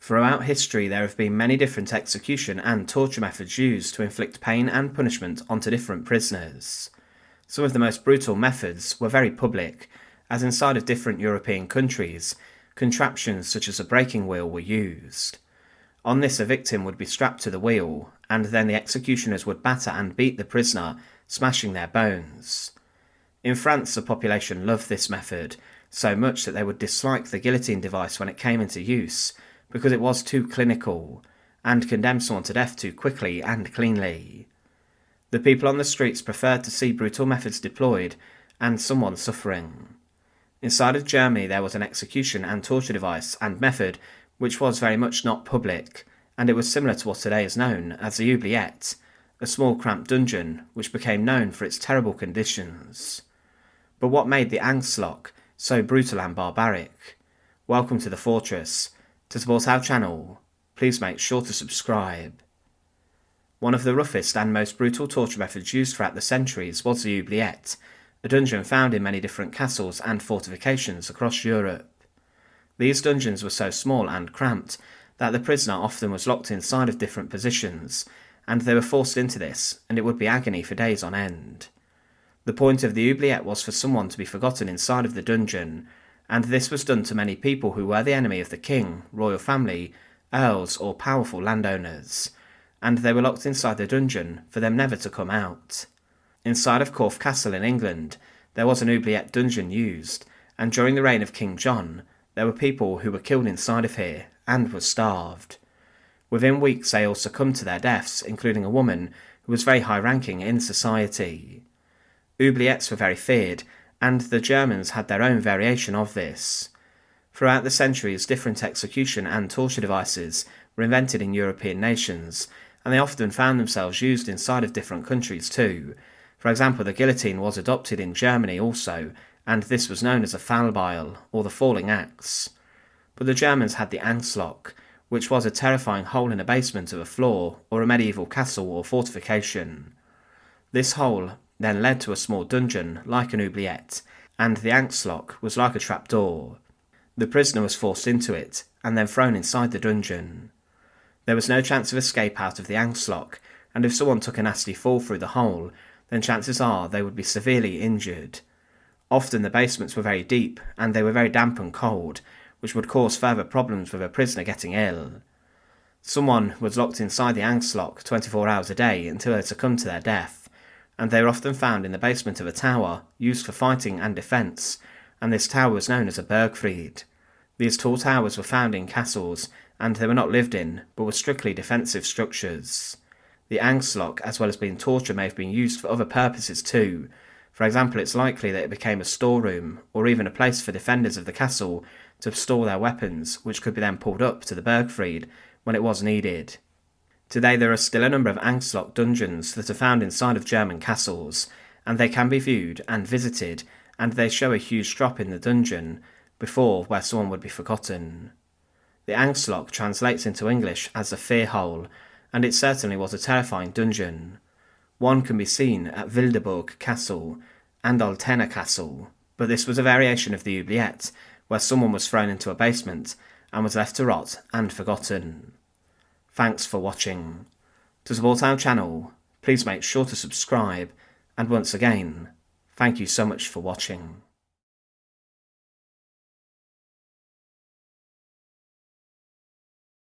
Throughout history, there have been many different execution and torture methods used to inflict pain and punishment onto different prisoners. Some of the most brutal methods were very public, as inside of different European countries, contraptions such as a breaking wheel were used. On this, a victim would be strapped to the wheel, and then the executioners would batter and beat the prisoner, smashing their bones. In France, the population loved this method, so much that they would dislike the guillotine device when it came into use, because it was too clinical, and condemned someone to death too quickly and cleanly. The people on the streets preferred to see brutal methods deployed, and someone suffering. Inside of Germany there was an execution and torture device and method which was very much not public, and it was similar to what today is known as the oubliette, a small cramped dungeon which became known for its terrible conditions. But what made the Angstloch so brutal and barbaric? Welcome to the Fortress. To support our channel, please make sure to subscribe. One of the roughest and most brutal torture methods used throughout the centuries was the oubliette, a dungeon found in many different castles and fortifications across Europe. These dungeons were so small and cramped that the prisoner often was locked inside of different positions, and they were forced into this, and it would be agony for days on end. The point of the oubliette was for someone to be forgotten inside of the dungeon, and this was done to many people who were the enemy of the king, royal family, earls or powerful landowners, and they were locked inside the dungeon for them never to come out. Inside of Corfe Castle in England, there was an oubliette dungeon used, and during the reign of King John, there were people who were killed inside of here and were starved. Within weeks they all succumbed to their deaths, including a woman who was very high-ranking in society. Oubliettes were very feared, and the Germans had their own variation of this. Throughout the centuries, different execution and torture devices were invented in European nations, and they often found themselves used inside of different countries too. For example, the guillotine was adopted in Germany also, and this was known as a Fallbeil, or the falling axe. But the Germans had the Angstloch, which was a terrifying hole in a basement of a floor or a medieval castle or fortification. This hole then led to a small dungeon like an oubliette, and the Angstloch was like a trapdoor. The prisoner was forced into it, and then thrown inside the dungeon. There was no chance of escape out of the Angstloch, and if someone took a nasty fall through the hole, then chances are they would be severely injured. Often the basements were very deep, and they were very damp and cold, which would cause further problems with a prisoner getting ill. Someone was locked inside the Angstloch 24 hours a day until they succumbed to their death, and they were often found in the basement of a tower used for fighting and defence, and this tower was known as a Bergfried. These tall towers were found in castles, and they were not lived in, but were strictly defensive structures. The Angstloch, as well as being torture, may have been used for other purposes too. For example, it's likely that it became a storeroom, or even a place for defenders of the castle to store their weapons, which could be then pulled up to the Bergfried when it was needed. Today there are still a number of Angstloch dungeons that are found inside of German castles, and they can be viewed and visited, and they show a huge drop in the dungeon before where someone would be forgotten. The Angstloch translates into English as the fear hole, and it certainly was a terrifying dungeon. One can be seen at Wildeburg Castle and Altena Castle, but this was a variation of the oubliette, where someone was thrown into a basement and was left to rot and forgotten. Thanks for watching. To support our channel, please make sure to subscribe, and once again, thank you so much for watching.